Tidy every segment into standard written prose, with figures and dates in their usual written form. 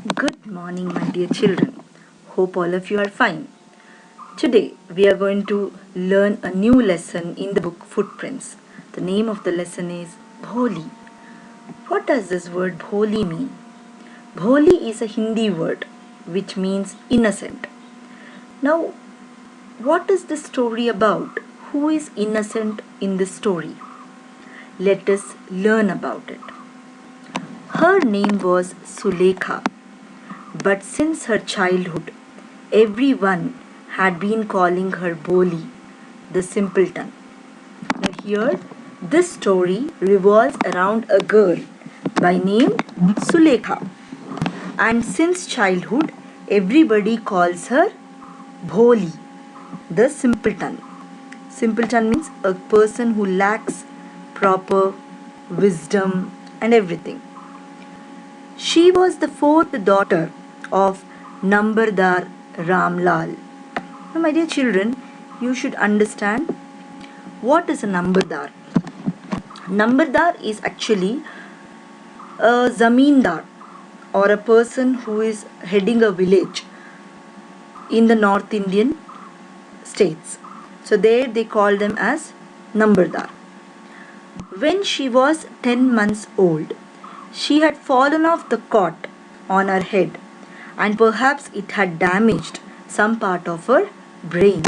Good morning, my dear children. Hope all of you are fine. Today we are going to learn a new lesson in the book Footprints. The name of the lesson is BHOLI. What does this word BHOLI mean? BHOLI is a Hindi word which means innocent. Now, what is this story about? Who is innocent in this story? Let us learn about it. Her name was Sulekha. But since her childhood, everyone had been calling her BHOLI, the Simpleton. Now here, this story revolves around a girl by name Sulekha. And since childhood, everybody calls her BHOLI, the Simpleton. Simpleton means a person who lacks proper wisdom and everything. She was the fourth daughter of Nambardar Ramlal. Now, my dear children, you should understand what is a Nambardar. Nambardar is actually a zamindar or a person who is heading a village in the North Indian states. So there they call them as Nambardar. When she was 10 months old, she had fallen off the cot on her head, and perhaps it had damaged some part of her brain.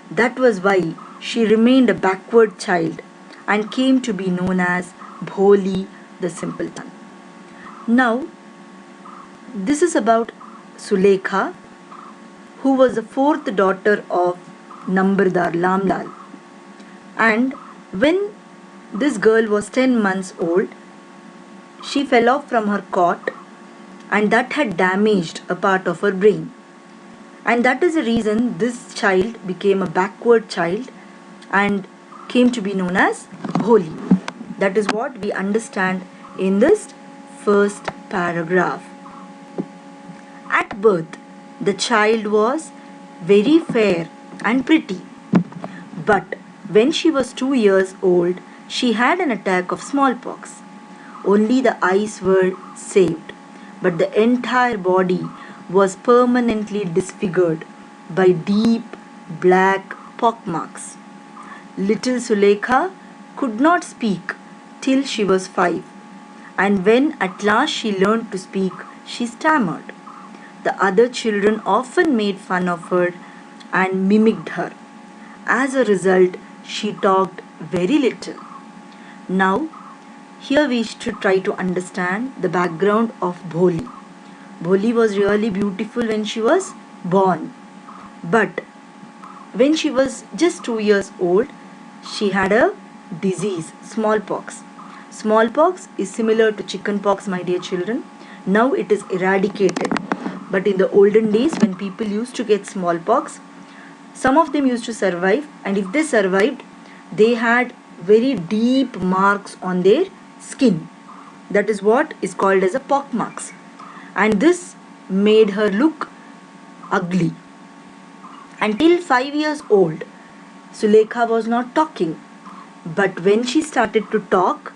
That was why she remained a backward child and came to be known as BHOLI the Simpleton. Now, this is about Sulekha, who was the fourth daughter of Nambardar Lamlal. And when this girl was 10 months old, she fell off from her cot, and that had damaged a part of her brain. And that is the reason this child became a backward child and came to be known as BHOLI. That is what we understand in this first paragraph. At birth, the child was very fair and pretty. But when she was 2 years old, she had an attack of smallpox. Only the eyes were saved, but the entire body was permanently disfigured by deep black pockmarks. Little Sulekha could not speak till she was 5, and when at last she learned to speak, she stammered. The other children often made fun of her and mimicked her. As a result, she talked very little. Now, here we should try to understand the background of BHOLI. BHOLI was really beautiful when she was born. But when she was just 2 years old, she had a disease, smallpox. Smallpox is similar to chickenpox, my dear children. Now it is eradicated. But in the olden days, when people used to get smallpox, some of them used to survive, and if they survived, they had very deep marks on their skin. That is what is called as a pock marks, and this made her look ugly. Until 5 years old, Sulekha was not talking, but when she started to talk,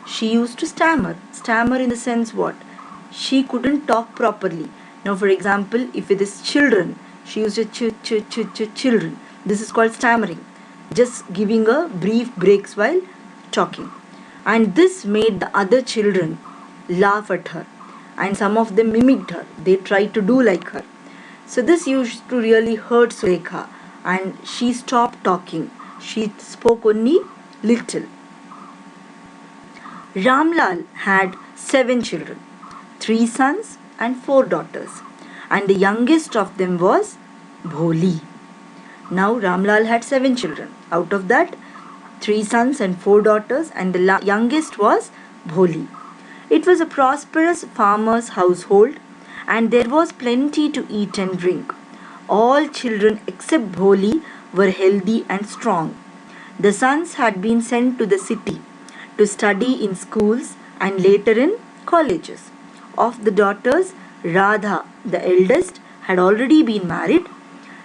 she used to stammer. Stammer in the sense what? She couldn't talk properly. Now, for example, if it is children, she used to children. This is called stammering, just giving a brief breaks while talking. And this made the other children laugh at her, and some of them mimicked her. They tried to do like her. So this used to really hurt Sulekha, and she stopped talking. She spoke only little. Ramlal had 7 children, 3 sons and 4 daughters, and the youngest of them was BHOLI. Now Ramlal had 7 children. Out of that, 3 sons and 4 daughters, and the youngest was BHOLI. It was a prosperous farmer's household, and there was plenty to eat and drink. All children except BHOLI were healthy and strong. The sons had been sent to the city to study in schools and later in colleges. Of the daughters, Radha, the eldest, had already been married.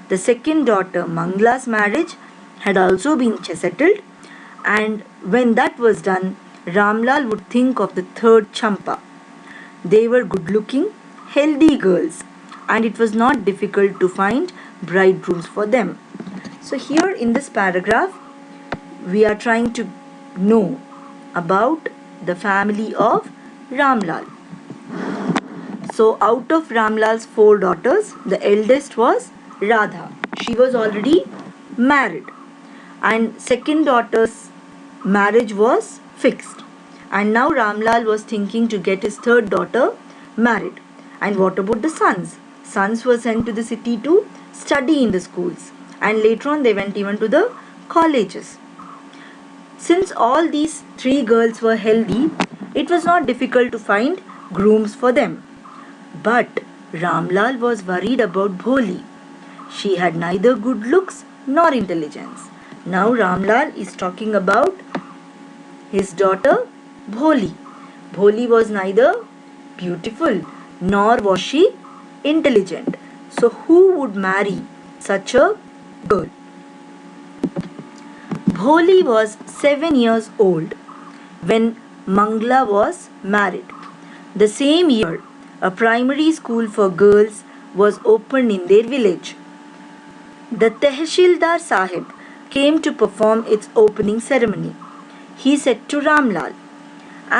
The second daughter, Mangla's marriage, had also been settled, and when that was done, Ramlal would think of the third Champa. They were good looking, healthy girls, and it was not difficult to find bridegrooms for them. So here in this paragraph, we are trying to know about the family of Ramlal. So out of Ramlal's 4 daughters, the eldest was Radha. She was already married, and second daughter's marriage was fixed. And now Ramlal was thinking to get his third daughter married. And what about the sons? Sons were sent to the city to study in the schools, and later on they went even to the colleges. Since all these 3 girls were healthy, it was not difficult to find grooms for them. But Ramlal was worried about Bholi. She had neither good looks nor intelligence. Now Ramlal is talking about his daughter Bholi. Bholi was neither beautiful nor was she intelligent. So who would marry such a girl? Bholi was 7 years old when Mangla was married. The same year, a primary school for girls was opened in their village. The Tehsildar Sahib came to perform its opening ceremony. He said to Ramlal,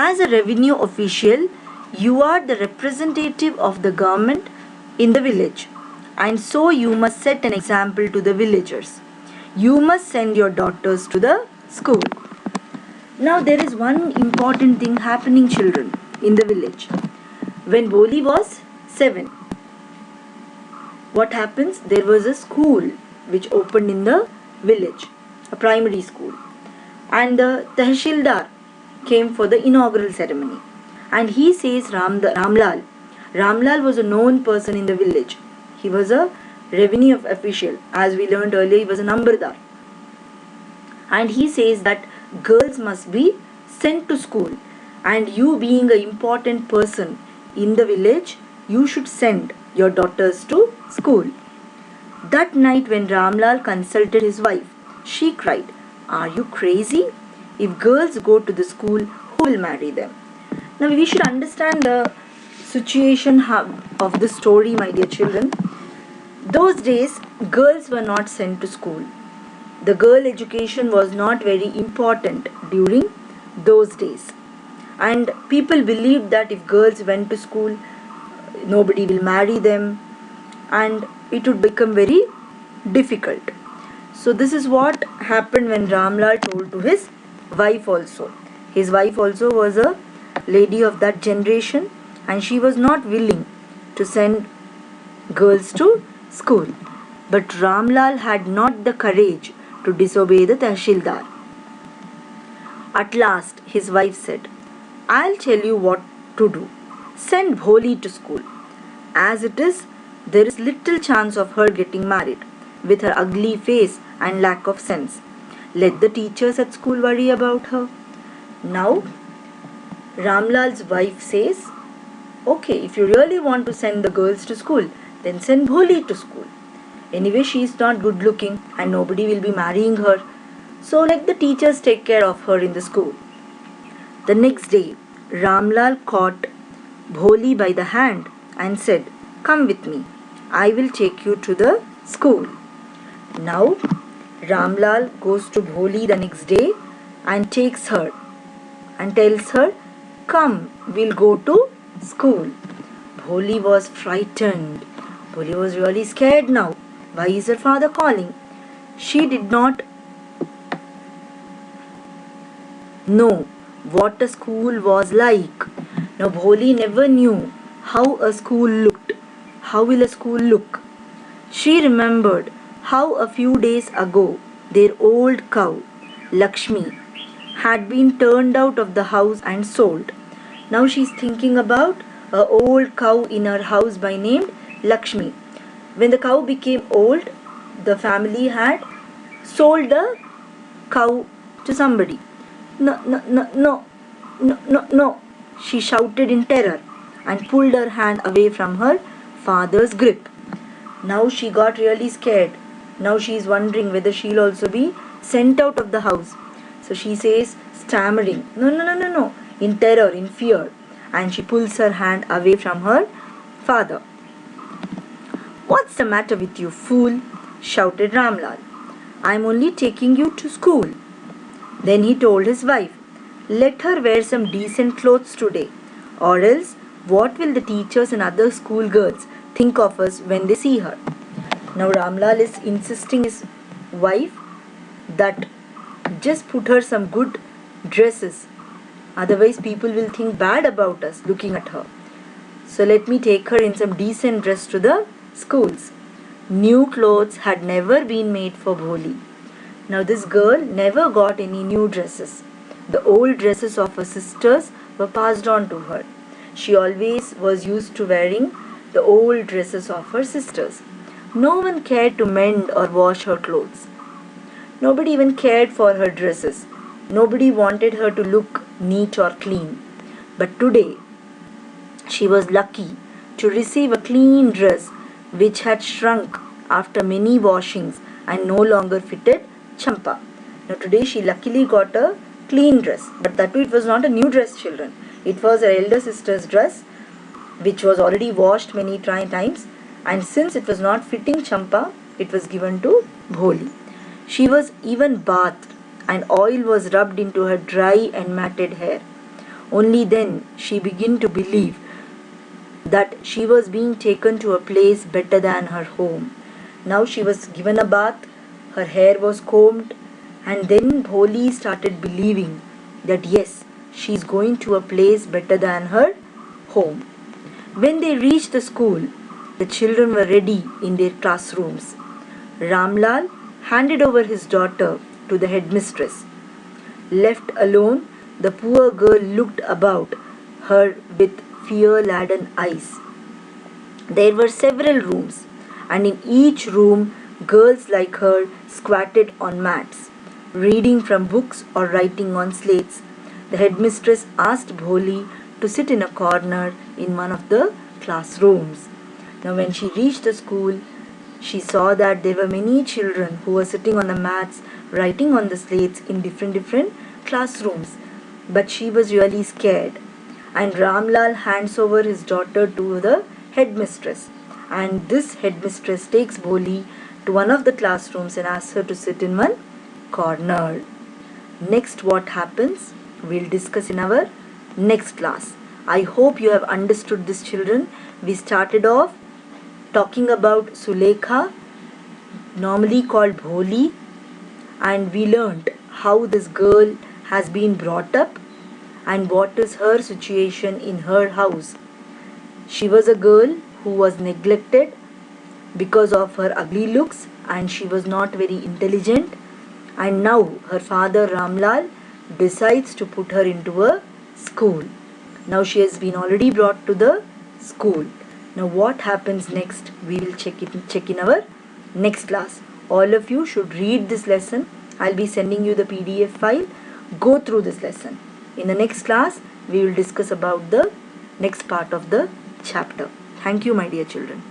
"As a revenue official, you are the representative of the government in the village, and so you must set an example to the villagers. You must send your daughters to the school." Now there is one important thing happening, children, in the village. When Bholi was 7, what happens? There was a school which opened in the village, a primary school. And the Tehsildar came for the inaugural ceremony. And he says Ramlal was a known person in the village. He was a revenue official. As we learned earlier, he was a nambardar. And he says that girls must be sent to school. And you, being an important person in the village, you should send your daughters to school. That night when Ramlal consulted his wife, she cried, "Are you crazy? If girls go to the school, who will marry them?" Now we should understand the situation of the story, my dear children. Those days, girls were not sent to school. The girl education was not very important during those days. And people believed that if girls went to school, nobody will marry them, and it would become very difficult. So this is what happened when Ramlal told to his wife also. His wife also was a lady of that generation, and she was not willing to send girls to school. But Ramlal had not the courage to disobey the Tehsildar. At last his wife said, "I'll tell you what to do. Send Bholi to school. As it is, there is little chance of her getting married with her ugly face and lack of sense. Let the teachers at school worry about her." Now Ramlal's wife says, "Okay, if you really want to send the girls to school, then send Bholi to school. Anyway, she is not good looking and nobody will be marrying her. So let the teachers take care of her in the school." The next day, Ramlal caught Bholi by the hand and said, "Come with me. I will take you to the school." Now, Ramlal goes to Bholi the next day and takes her and tells her, "Come, we'll go to school." Bholi was frightened. Bholi was really scared now. Why is her father calling? She did not know what a school was like. Now Bholi never knew how a school looked. How will a school look? She remembered how a few days ago their old cow, Lakshmi, had been turned out of the house and sold. Now she is thinking about an old cow in her house by name Lakshmi. When the cow became old, the family had sold the cow to somebody. "No, no, no, no, no, no, no," she shouted in terror and pulled her hand away from her father's grip. Now she got really scared. Now she is wondering whether she'll also be sent out of the house. So she says, stammering, "No, no, no, no, no," in terror, in fear, and she pulls her hand away from her father. "What's the matter with you, fool?" shouted Ramlal. "I'm only taking you to school." Then he told his wife, "Let her wear some decent clothes today, or else what will the teachers and other schoolgirls think of us when they see her?" Now Ramlal is insisting his wife that just put her some good dresses, otherwise people will think bad about us looking at her. So let me take her in some decent dress to the schools. New clothes had never been made for Bholi. Now this girl never got any new dresses. The old dresses of her sisters were passed on to her. She always was used to wearing the old dresses of her sisters. No one cared to mend or wash her clothes. Nobody even cared for her dresses. Nobody wanted her to look neat or clean. But today, she was lucky to receive a clean dress which had shrunk after many washings and no longer fitted Champa. Now today she luckily got a clean dress, but that too it was not a new dress, children. It was her elder sister's dress which was already washed many times, and since it was not fitting Champa, it was given to Bholi. She was even bathed and oil was rubbed into her dry and matted hair. Only then she began to believe that she was being taken to a place better than her home. Now she was given a bath, her hair was combed, and then Bholi started believing that yes, she is going to a place better than her home. When they reached the school, the children were ready in their classrooms. Ramlal handed over his daughter to the headmistress. Left alone, the poor girl looked about her with fear-laden eyes. There were several rooms, and in each room, girls like her squatted on mats, reading from books or writing on slates. The headmistress asked Bholi to sit in a corner in one of the classrooms. Now, when she reached the school, she saw that there were many children who were sitting on the mats, writing on the slates in different classrooms. But she was really scared. And Ramlal hands over his daughter to the headmistress. And this headmistress takes Bholi to one of the classrooms and asks her to sit in one corner. Next, what happens, we'll discuss in our next class. I hope you have understood this, children. We started off talking about Sulekha, normally called Bholi, and we learnt how this girl has been brought up and what is her situation in her house. She was a girl who was neglected because of her ugly looks, and she was not very intelligent, and now her father Ramlal decides to put her into a school. Now she has been already brought to the school. Now what happens next, we will check in our next class. All of you should read this lesson. I'll be sending you the PDF file. Go through this lesson. In the next class, we will discuss about the next part of the chapter. Thank you, my dear children.